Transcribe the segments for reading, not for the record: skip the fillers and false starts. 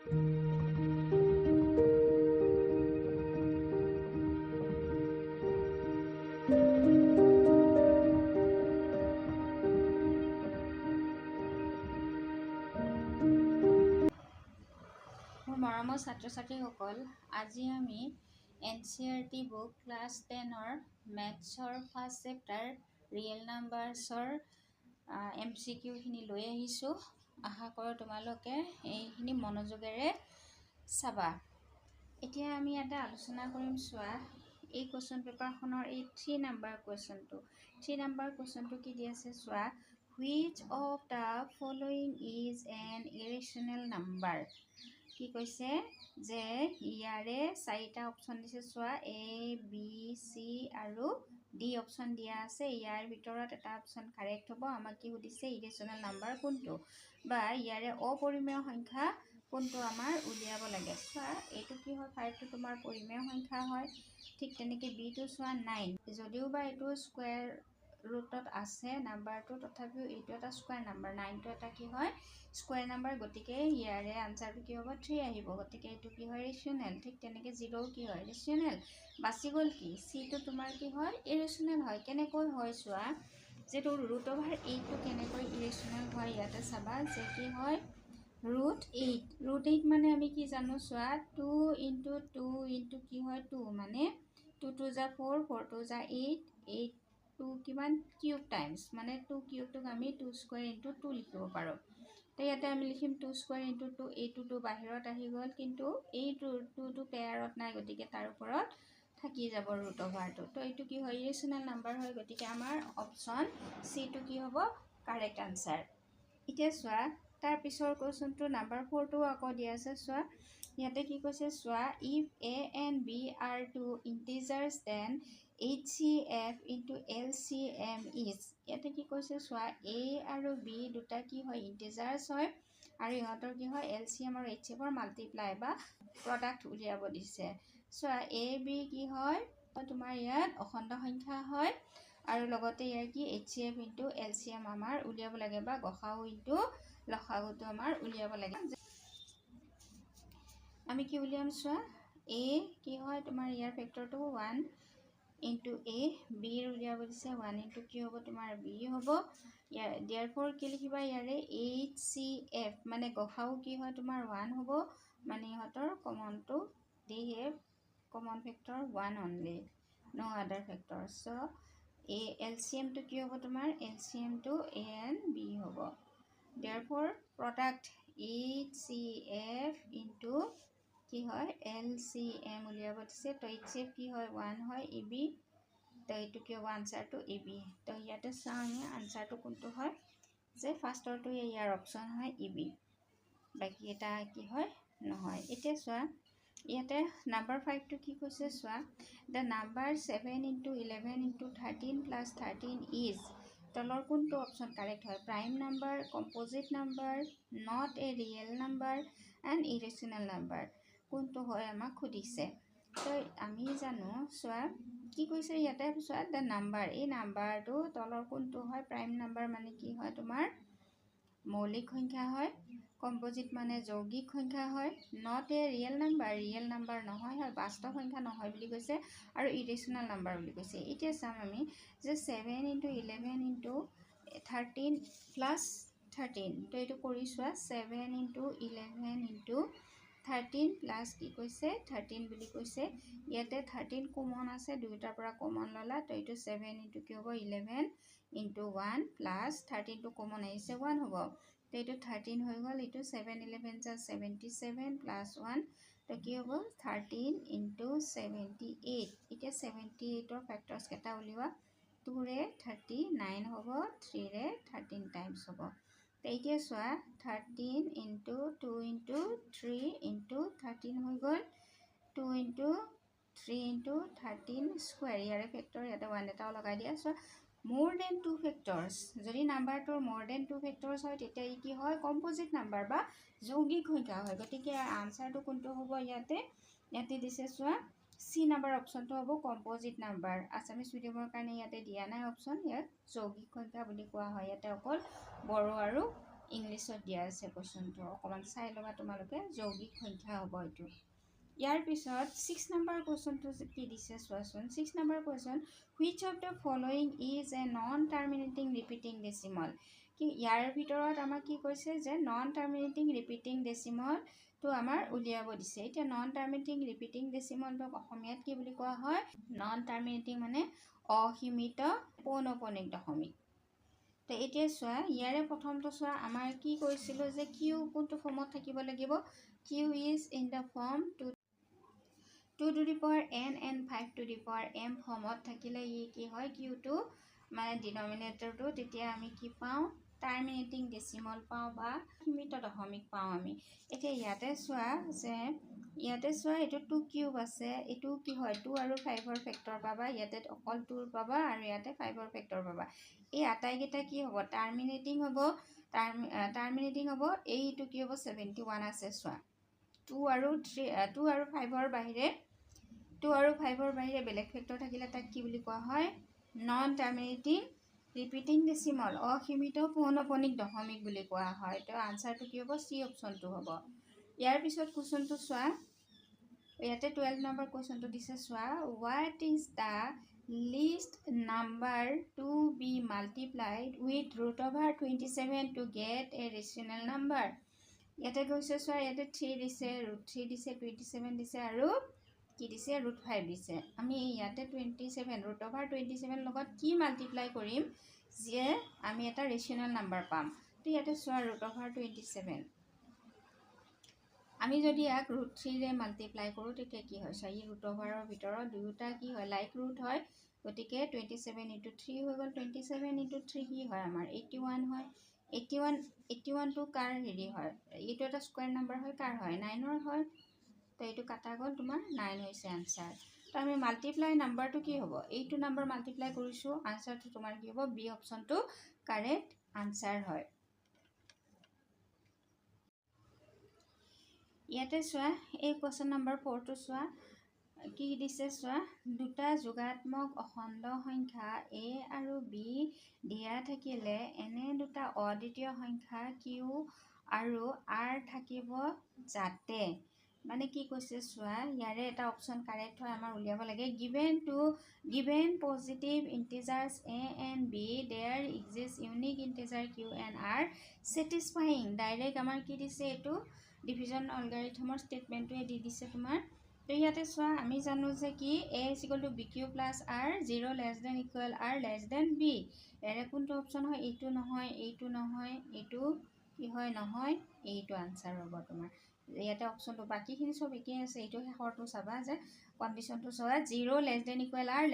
মৰমৰ ছাত্ৰ-ছাত্ৰীসকল, আজি আমি NCERT বুক ক্লাছ 10ৰ মেথছৰ ফাৰ্ষ্ট চেপ্টাৰ ৰিয়েল নাম্বাৰছৰ MCQখিনি লৈ আহিছোঁ। আশা কৰোঁ তোমালোকে এইখিনি মনোযোগেৰে চাবা। এতিয়া আমি ইয়াতে আলোচনা কৰিম। চোৱা, এই কুৱেশ্যন পেপাৰখনৰ এই 3 নম্বৰ কুৱেশ্যনটো কি দি আছে চোৱা। Which of the following is an irrational number? কি কৈছে যে ইয়াৰে 4টা অপশ্যন দিছে। চোৱা, A, B, C আৰু D অপশ্যন দিয়া আছে। ইয়াৰ ভিতৰত এটা অপশ্যন কাৰেক্ট হ'ব। আমাক কি সুধিছে, ইৰেশ্যনেল নাম্বাৰ কোনটো বা ইয়াৰে অপৰিমেয় সংখ্যা কোনটো আমাৰ উলিয়াব লাগে। চোৱা, এইটো কি হয়, 5টো তোমাৰ পৰিমেয় সংখ্যা হয়। ঠিক তেনেকৈ বিটো চোৱা 9, যদিও বা এইটো স্কুৱেৰ ৰুটত আছে নাম্বাৰটো, তথাপিও এইটো এটা স্কুৱেৰ নাম্বাৰ। 9টো এটা কি হয়, স্কুৱেৰ নাম্বাৰ। গতিকে ইয়াৰে আনচাৰটো কি হ'ব, 3 আহিব। গতিকে এইটো কি হয়, ৰেচনেল। ঠিক তেনেকৈ 0 কি হয়, ৰেচনেল। বাচি গ'ল কি, চিটো তোমাৰ কি হয়, ইৰেচনেল হয়। কেনেকৈ হয় চোৱা, যিটো √8টো কেনেকৈ ইৰেচনেল হয় ইয়াতে চাবা যে কি হয়, √8 মানে আমি কি জানো চোৱা, 2 × 2 × কি হয় 2, মানে 2 × 2 = 4, 4 × 2 = 8, 8 2 কিমান কিউব টাইমছ, মানে 2 কিউবটোক আমি 2² × 2 লিখিব পাৰোঁ। তো ইয়াতে আমি লিখিম 2² × 2, এই 2টো বাহিৰত আহি গ'ল, কিন্তু এই 2টো পেয়াৰত নাই, গতিকে তাৰ ওপৰত থাকি যাব √2। তো এইটো কি হয়, ইৰেচনেল নাম্বাৰ হয়। গতিকে আমাৰ অপশ্যন চিটো কি হ'ব, কাৰেক্ট আনচাৰ। এতিয়া চোৱা, তাৰ পিছৰ কুৱেশ্যনটো নম্বৰ 4টো আকৌ দিয়া আছে। চোৱা, ইয়াতে কি কৈছে চোৱা, if A and B are two integers then HCF × LCM is। ইয়াতে কি কৈছে চোৱা, A আৰু B দুটা কি হয়, ইণ্টিজাৰ্ছ হয়, আৰু ইহঁতৰ কি হয়, LCM আৰু HCFৰ মাল্টিপ্লাই বা প্ৰডাক্ট উলিয়াব দিছে। চোৱা, A B কি হয়, তোমাৰ ইয়াত অখণ্ড সংখ্যা হয়, আৰু লগতে ইয়াৰ কি HCF × LCM আমাৰ উলিয়াব লাগে, বা গসাউ × লসাগুটো আমাৰ উলিয়াব লাগে। আমি কি উলিয়াম চোৱা, A কি হয়, তোমাৰ ইয়াৰ ফেক্টৰটো 1 × A, B উলিয়াব দিছে 1 × কি হ'ব, তোমাৰ B হ'ব। therefore কি লিখিবা, ইয়াৰে HCF মানে গসাউ কি হয়, তোমাৰ 1 হ'ব, মানে ইহঁতৰ কমনটো they have common factor 1 only, no other factor. so LCMটো কি হ'ব, তোমাৰ LCMটো A and B হ'ব। therefore product HCF × কি হয়, LCM উলিয়াব দিছে। তো HCF কি হয়, 1 হয়, AB। তো এইটো কি হ'ব, আনচাৰটো AB। তো ইয়াতে চাওঁ আমি আনচাৰটো কোনটো হয়, যে ফাৰ্ষ্টৰটো ইয়াৰ অপশ্যন হয় AB, বাকী এটা কি হয়, নহয়। এতিয়া চোৱা, ইয়াতে নম্বৰ 5টো কি কৈছে চোৱা, দ্য নাম্বাৰ 7 × 11 × 13 + 13 ইজ। তলৰ কোনটো অপশ্যন কাৰেক্ট হয়, prime number, composite number, not a real number, and irrational number, কোনটো হয় আমাক সুধিছে। তো আমি জানো, চোৱা কি কৈছে ইয়াতে, চোৱা, দ্য নাম্বাৰ, এই নাম্বাৰটো তলৰ কোনটো হয়, প্ৰাইম নাম্বাৰ মানে কি হয়, তোমাৰ মৌলিক সংখ্যা হয়, কম্প'জিট মানে যৌগিক সংখ্যা হয়, নট এ ৰিয়েল নাম্বাৰ নহয়, হয় বাস্তৱ সংখ্যা নহয় বুলি কৈছে, আৰু ইৰেচনেল নাম্বাৰ বুলি কৈছে। এতিয়া চাম আমি যে 7 × 11 × 13 + 13, তো এইটো কৰি চোৱা, 7 × 11 × 13 + কি কৈছে 13 বুলি কৈছে। ইয়াতে 13 কমন আছে, দুয়োটাৰ পৰা কমন ল'লা, তো এইটো 7 × কি হ'ব, 11 × 1 + 13টো কমন আহিছে 1 হ'ব। তো এইটো 13 হৈ গ'ল, এইটো 7 × 11 = 77 + 1, তো কি হ'ব, 13 × 78। এতিয়া 78ৰ ফেক্টৰ্ছ কেইটা উলিওৱা, 2ৰে 39 হ'ব, 3ৰে 13 টাইমছ হ'ব। তো এতিয়া চোৱা, 13 × 2 × 3 × 13 হৈ গ'ল, 2 × 3 × 13 স্কুৱেৰ, ইয়াৰে ফেক্টৰ ইয়াতে 1 এটাও লগাই দিয়া। চোৱা, more than 2 ফেক্টৰ্ছ, যদি নাম্বাৰটোৰ more than 2 ফেক্টৰ্ছ হয়, তেতিয়া ই কি হয়, কম্প'জিট নাম্বাৰ বা যৌগিক সংখ্যা হয়। গতিকে আনচাৰটো কোনটো হ'ব, ইয়াতে দিছে চোৱা, চি নাম্বাৰ অপশ্যনটো হ'ব কম্প'জিট নাম্বাৰ। আছামিছ মিডিয়ামৰ কাৰণে ইয়াতে দিয়া নাই অপশ্যন, ইয়াত যৌগিক সংখ্যা বুলি কোৱা হয়। ইয়াতে অকল বড়ো আৰু ইংলিছত দিয়া আছে কুৱেশ্যনটো অকণমান চাই ল'বা তোমালোকে যৌগিক সংখ্যা হ'ব এইটো ইয়াৰ পিছত 6 নম্বৰ কুৱেশ্যনটো কি দিছে চোৱাচোন 6 number question which of the following is a non terminating repeating decimal কি ইয়াৰ ভিতৰত আমাক কি কৈছে যে non terminating repeating decimal তো আমাৰ উলিয়াব দিছে এতিয়া non terminating repeating decimal টো অসমীয়াত কি বুলি কোৱা হয় non terminating মানে অসীমিত পৌনঃপুনিক দশমিক তো এতিয়া চোৱা ইয়াৰে প্ৰথমটো চোৱা আমাৰ কি কৈছিল যে q কোনটো ফৰ্মত থাকিব লাগিব q is in the form 2 to the power n and 5 to the power m ফৰ্মত থাকিলে ই কি হয় q টো মানে ডিনমিনেটৰটো তেতিয়া আমি কি পাওঁ টাৰ্মিনেটিং ডেচিমল পাওঁ বা সীমিত দশমিক পাওঁ আমি এতিয়া ইয়াতে চোৱা এইটো 2 কিউব আছে এইটো কি হয় 2 আৰু 5 ৰ ফেক্টৰ পাবা ইয়াতে অকল 2 ৰ পাবা আৰু ইয়াতে 5 ৰ ফেক্টৰ পাবা এই আটাইকেইটা কি হ'ব টাৰ্মিনেটিং হ'ব এইটো কি হ'ব 71 আছে চোৱা 2 আৰু 5 ৰ বাহিৰে 2 আৰু 5 ৰ বাহিৰে বেলেগ ফেক্টৰ থাকিলে তাক কি বুলি কোৱা হয় নন টাৰ্মিনেটিং ৰিপিটিং ডেচিমল অসীমিত পৌনঃপুনিক দশমিক বুলি কোৱা হয় তো আনসাৰটো কি হ'ব সি অপচনটো হ'ব ইয়াৰ পিছত কুৱেশ্যনটো চোৱা ইয়াতে 12 নম্বৰ কুৱেশ্যনটো দিছে চোৱা what is the least number to be multiplied with √27 to get a rational number ইয়াতে কৈছে চোৱা ইয়াতে 3 দিছে √3 দিছে 27 দিছে আৰু কি দিছে √5 দিছে আমি ইয়াতে 27 √27 লগত কি মাল্টিপ্লাই কৰিম যে আমি এটা ৰেশনাল নাম্বাৰ পাম তো ইয়াতে চোৱা √27 আমি যদি ইয়াক √3 ৰে মাল্টিপ্লাই কৰোঁ তেতিয়া কি হয় চাই √ৰ ভিতৰত দুয়োটা কি হয় লাইক ৰুট হয় গতিকে 27 * 3 হৈ গ'ল 27 * 3 কি হয় আমাৰ 81 হয় 81 টো কাৰ হেৰি হয় এইটো এটা স্কয়াৰ নাম্বাৰ হয় কাৰ হয় 9 ৰ হয় তো এইটো কাটা গ'ল তোমাৰ 9 হৈছে আনসাৰ তো আমি মাল্টিপ্লাই নাম্বাৰটো কি হ'ব এইটো নাম্বাৰ মাল্টিপ্লাই কৰিছোঁ আনসাৰটো তোমাৰ কি হ'ব বি অপচনটো কাৰেক্ট আনসাৰ হয় ইয়াতে চোৱা এই কোৱেশ্চন নম্বৰ 4 টো চোৱা কি দিছে চোৱা দুটা যোগাত্মক অখণ্ড সংখ্যা a আৰু b দিয়া থাকিলে এনে দুটা অদ্বিতীয় সংখ্যা q আৰু r থাকিব যাতে মানে কি কৈছে চোৱা ইয়াৰে এটা অপচন কাৰেক্ট হয় আমাৰ উলিয়াব লাগে given positive integers a and b there exists unique integer q and r satisfying direct আমাৰ কি দিছে এইটো ডিভিজন এলগৰিথমৰ ষ্টেটমেন্টটোৱে দি দিছে তোমাৰ তো ইয়াতে চোৱা আমি জানো যে কি a = bq + r 0 ≤ r b এৰে কোনটো অপচন হয় এইটো নহয় এইটো কি হয় নহয় এইটো আনসাৰ হ'ব তোমাৰ ইয়াতে অপচনটো বাকিখিনি সব একেই আছে এইটো শেষৰটো চাবা যে কন্ডিশনটো চোৱা 0 ≤ r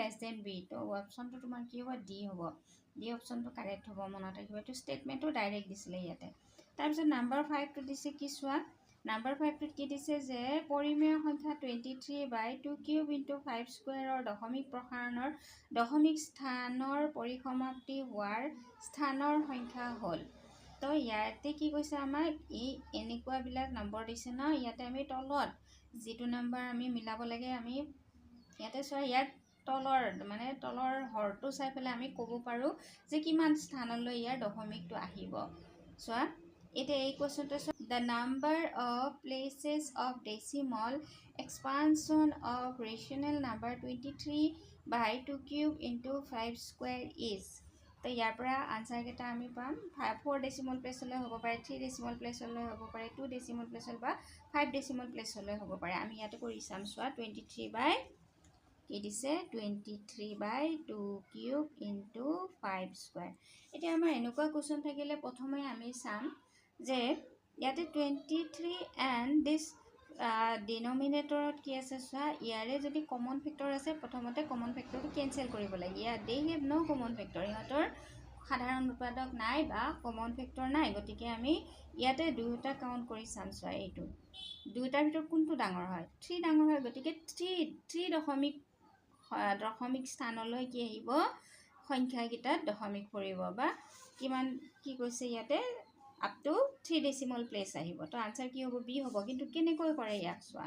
b তো অপচনটো তোমাৰ কি হ'ব ডি হ'ব ডি অপচনটো কাৰেক্ট হ'ব মনত ৰাখিবা এইটো ষ্টেটমেন্টটো ডাইৰেক্ট দিছিলে ইয়াতে তাৰপিছত নাম্বাৰ 5 টো দিছে কি চোৱা নাম্বাৰ 5 টোত কি দিছে যে পৰিমেয় সংখ্যা 23/2³ * 5 স্কয়াৰৰ দশমিক প্ৰসাৰণৰ দশমিক স্থানৰ পৰিসমাপ্তি হোৱাৰ স্থানৰ সংখ্যা হ'ল তো ইয়াতে কি কৈছে আমাক এই এনেকুৱা বিলাক নম্বৰ দিছে ন ইয়াতে আমি তলত যেটো নাম্বাৰ আমি মিলাব লাগে আমি ইয়াতে চোৱা ইয়াত তলৰ হৰটো চাই পেলাই আমি ক'ব পাৰো যে কিমান স্থানলৈ ইয়াৰ দশমিকটো আহিব চোৱা এতিয়া এই কোৱেশ্চনটো the number of places of decimal expansion of rational number 23/2³ * 5 square is তো ইয়াৰ পৰা আনসাৰ কেইটা আমি পাম 4 ডেসিমাল প্লেছলৈ হ'ব পাৰে 3 ডেসিমাল প্লেছলৈ হ'ব পাৰে 2 ডেসিমাল প্লেছলৈ বা 5 ডেসিমাল প্লেছলৈ হ'ব পাৰে আমি ইয়াতে কৰি চাম চোৱা 23/2³ * 5 স্কয়াৰ এতিয়া আমাৰ এনেকুৱা কোৱেশ্চন থাকিলে প্ৰথমে আমি চাম যে ইয়াতে 23 and this ডিনমিনেটৰত কি আছে চোৱা ইয়াৰে যদি কমন ফেক্টৰ আছে প্ৰথমতে কমন ফেক্টৰটো কেনসেল কৰিব লাগে they have no common factor ইহঁতৰ সাধাৰণ উৎপাদক নাই বা কমন ফেক্টৰ নাই গতিকে আমি ইয়াতে দুটা কাউন্ট কৰি চাম চোৱা এইটো দুটাৰ ভিতৰত কোনটো ডাঙৰ হয় 3 ডাঙৰ হয় গতিকে 3 দশমিক স্থানলৈ কি আহিব সংখ্যা কিটাত দশমিক পৰিব বা কিমান কি কৈছে ইয়াতে up to 3 decimal place আহিব তো আনসাৰ কি হ'ব বি হ'ব কিন্তু কেনেকৈ কৰে ইয়াক চোৱা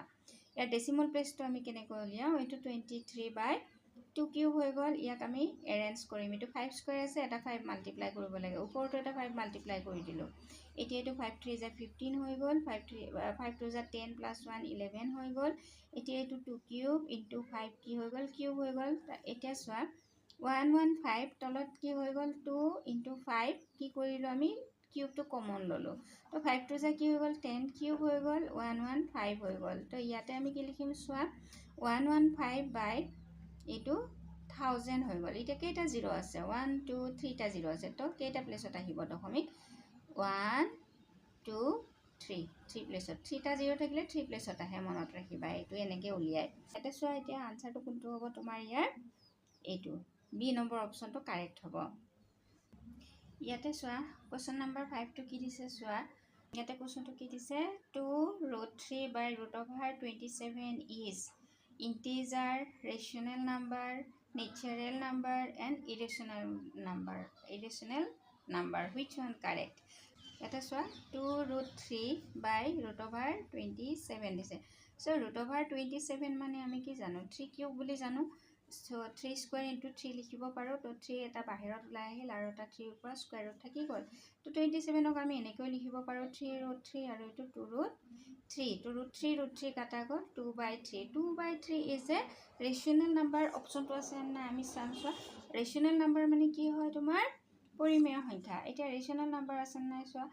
ইয়াৰ ডেসিমাল প্লেছটো আমি কেনেকৈ উলিয়াও এইটো 23/2³ 2 কিউব হৈ গ'ল ইয়াক আমি এৰেঞ্জ কৰিম এইটো 5 স্কয়াৰ আছে এটা 5 মাল্টিপ্লাই কৰিব লাগে ওপৰটো এটা 5 মাল্টিপ্লাই কৰি দিলো এতিয়া এইটো 5 3 যা 15 হৈ গ'ল 5 2 যা 10 + 1 11 হৈ গ'ল এতিয়া এইটো 2 কিউব * 5 কি হৈ গ'ল কিউব হৈ গ'ল এতিয়া চোৱা 115 তলত কি হৈ গ'ল 2 * 5 কি কৰিলো আমি কিউবটো কমন ললো তো 5 2 যা কি হৈ গ'ল 10 কিউব হৈ গ'ল 115 হৈ গ'ল তো ইয়াতে আমি কি লিখিম চোৱা 115 বাই এইটো 1000 হৈ গ'ল এটা কেইটা 0 আছে 1 2 3 টা 0 আছে তো কেইটা প্লেছত আহিব দশমিক 1 2 3 3 প্লেছত 3 টা 0 থাকিলে 3 প্লেছত আহে মনত ৰাখিবা এইটো এনেকৈ উলিয়াই এটা চোৱা এতিয়া আনসাৰটো কোনটো হ'ব তোমাৰ ইয়াৰ এইটো বি নম্বৰ অপচনটো কাৰেক্ট হ'ব ইয়াতে চোৱা কোৱেশ্চন নম্বৰ 5 টো কি দিছে চোৱা ইয়াতে কোৱেশ্চনটো কি দিছে 2√3/√27 is integer rational number natural number and irrational number which one correct এটা চোৱা 2√3/√27 দিছে so √27 মানে আমি কি জানো 3 কিউব বুলি জানো so 3 স্কয়াৰ * 3 লিখিব পাৰো তো 3 এটা বাহিৰত ওলাই আহিল আৰু এটা 3 ওপৰ স্কয়াৰ ৰুট থাকি গ'ল তো 27 ক আমি এনেকৈ লিখিব পাৰো 3√3 আৰু এটো 2√3 কাটা গ'ল 2/3 2/3 is a rational number অপচনটো আছে না আমি চাম চোৱা rational number মানে কি হয় তোমাৰ পৰিমেয় সংখ্যা এটা ৰেশনাল নাম্বাৰ আছে নাই চোৱা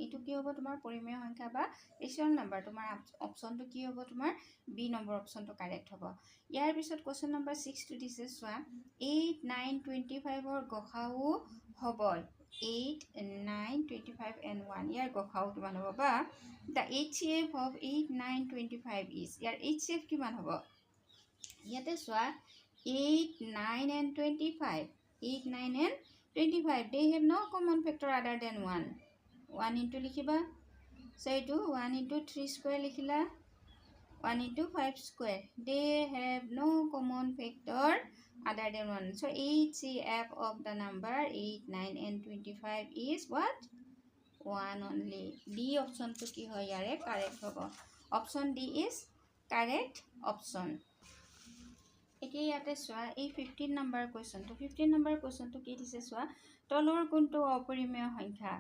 এইটো কি হ'ব তোমাৰ পৰিমেয় সংখ্যা বা ৰেশনাল নাম্বাৰ তোমাৰ অপচনটো কি হ'ব তোমাৰ বি নম্বৰ অপচনটো কাৰেক্ট হ'ব ইয়াৰ পিছত কোৱেশ্চন নম্বৰ 6 টো দিছে চোৱা 8 9 25 ৰ গসাউ হ'ব 8 9 25 and 1 ইয়াৰ গসাউ কিমান হ'ব বা the HCF of 8 9 25 is year HCF কিমান হ'ব ইয়াতে চোৱা 8 9 and 25 8 9 and 25 they have no common factor other than 1 1 into likhiba so itu 1 into 3 square likhila 1 into 5 square they have no common factor other than 1 so HCF of the number 8 9 and 25 is what 1 only D option to ki hoy yare correct hobo option D is correct option এতিয়া ইয়াতে চোৱা এই 15 number কোৱেশ্চনটো 15 number কোৱেশ্চনটো কি দিছে চোৱা তলৰ কোনটো অপৰিমেয় সংখ্যা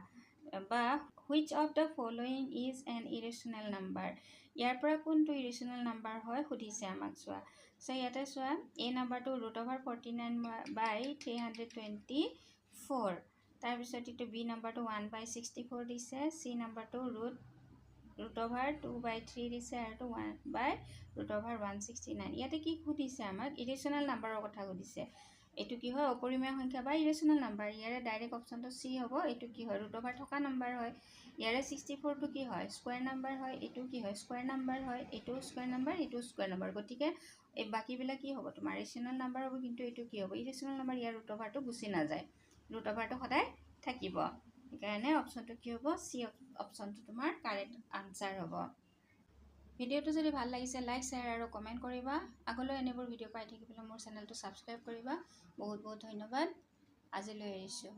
বা which of the following is an irrational number ইয়াৰ পৰা কোনটো irrational number হয় সুধিছে আমাক চোৱা সো ইয়াতে চোৱা a নম্বৰটো √49/324 তাৰ পিছত ইটো b নম্বৰটো 1/64 দিছে c নম্বৰটো √2/3 দিছে আৰু 1/169 ইয়াতে কি সুধিছে আমাক ইৰেশনাল নাম্বাৰৰ কথা সুধিছে এটো কি হয় অপৰিমেয় সংখ্যা বা ইৰেশনাল নাম্বাৰ ইয়াৰে ডাইৰেক্ট অপচনটো সি হ'ব এটো কি হয় √over থকা নাম্বাৰ হয় ইয়াৰে 64 টো কি হয় স্কয়াৰ নাম্বাৰ হয় এটো কি হয় স্কয়াৰ নাম্বাৰ হয় এটো স্কয়াৰ নাম্বাৰ এটো স্কয়াৰ নাম্বাৰ গতিকে এই বাকি বিলা কি হ'ব তোমাৰ ৰেশনাল নাম্বাৰ হ'ব কিন্তু এটো কি হ'ব ইৰেশনাল নাম্বাৰ ইয়াৰ √over টো গুছি না যায় √over টো সদায় থাকিব সেইকাৰণে অপচনটো কি হ'ব সি অপচনটো তোমাৰ কাৰেক্ট আনসাৰ হ'ব ভিডিওটো যদি ভাল লাগিছে লাইক শেয়াৰ আৰু কমেন্ট কৰিবা আগলৈ এনেবোৰ ভিডিও পাই থাকিবলৈ মোৰ চেনেলটো সাবস্ক্ৰাইব কৰিবা বহুত বহুত ধন্যবাদ আজিলৈ এৰিছো